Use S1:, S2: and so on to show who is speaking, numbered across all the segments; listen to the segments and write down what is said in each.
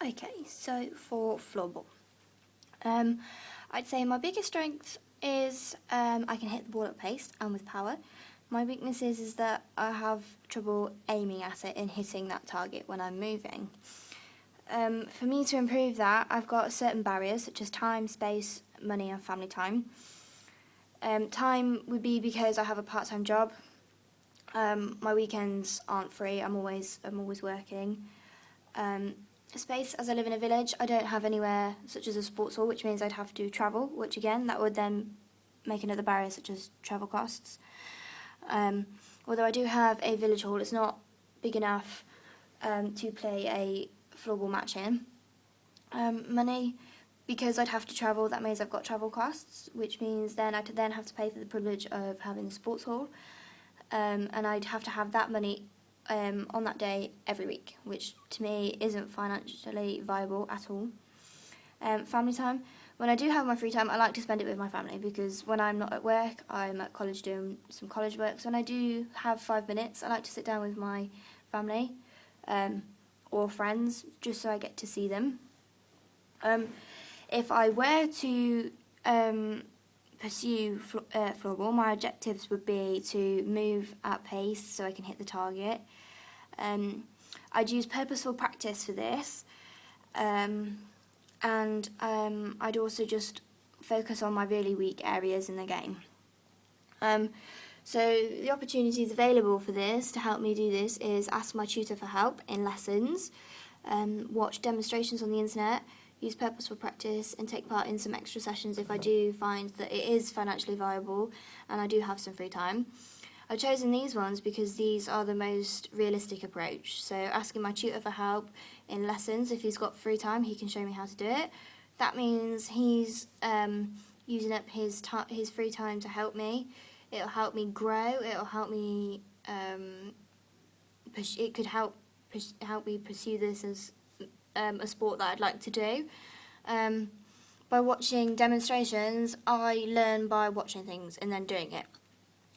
S1: Okay, so for floorball, I'd say my biggest strength is I can hit the ball at pace and with power. My weakness is that I have trouble aiming at it and hitting that target when I'm moving. For me to improve that, I've got certain barriers such as time, space, money and family time. Time would be because I have a part-time job. My weekends aren't free, I'm always working. Space, as I live in a village, I don't have anywhere such as a sports hall, which means I'd have to travel, which again, that would then make another barrier such as travel costs. Although I do have a village hall, it's not big enough to play a floorball match in. Money, because I'd have to travel, that means I've got travel costs, which means then I'd then have to pay for the privilege of having the sports hall, and I'd have to have that money on that day every week, which to me isn't financially viable at all. Family time. When I do have my free time, I like to spend it with my family because when I'm not at work, I'm at college doing some college work. So when I do have 5 minutes, I like to sit down with my family or friends just so I get to see them. If I were to pursue floorball, my objectives would be to move at pace so I can hit the target. I'd use purposeful practice for this, and I'd also just focus on my really weak areas in the game. So the opportunities available for this, to help me do this, is ask my tutor for help in lessons, watch demonstrations on the internet, use purposeful practice and take part in some extra sessions if I do find that it is financially viable and I do have some free time. I've chosen these ones because these are the most realistic approach. So asking my tutor for help in lessons, if he's got free time, he can show me how to do it. That means he's using up his free time to help me. It'll help me grow. It'll help me. It could help me pursue this as a sport that I'd like to do. By watching demonstrations, I learn by watching things and then doing it.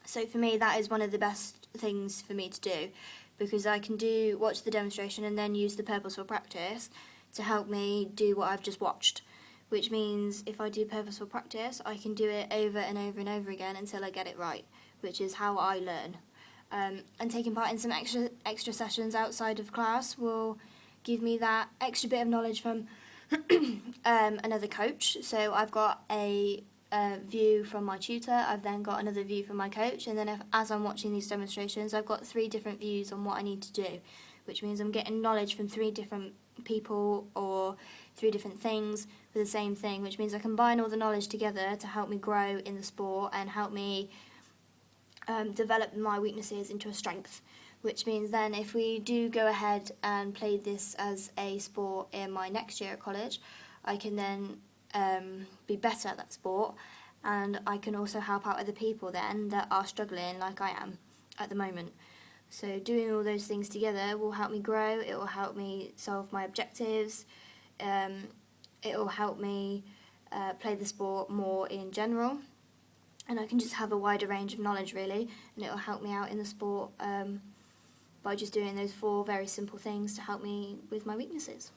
S1: So for me, that is one of the best things for me to do, because I can watch the demonstration and then use the purposeful practice to help me do what I've just watched, which means if I do purposeful practice, I can do it over and over and over again until I get it right, which is how I learn. And taking part in some extra sessions outside of class will give me that extra bit of knowledge from another coach. So I've got a view from my tutor, I've then got another view from my coach, and then as I'm watching these demonstrations, I've got 3 different views on what I need to do, which means I'm getting knowledge from 3 different people or 3 different things for the same thing, which means I combine all the knowledge together to help me grow in the sport and help me develop my weaknesses into a strength, which means then if we do go ahead and play this as a sport in my next year at college, I can then be better at that sport, and I can also help out other people then that are struggling like I am at the moment. So doing all those things together will help me grow, it will help me solve my objectives, it will help me play the sport more in general, and I can just have a wider range of knowledge really, and it will help me out in the sport by just doing those 4 very simple things to help me with my weaknesses.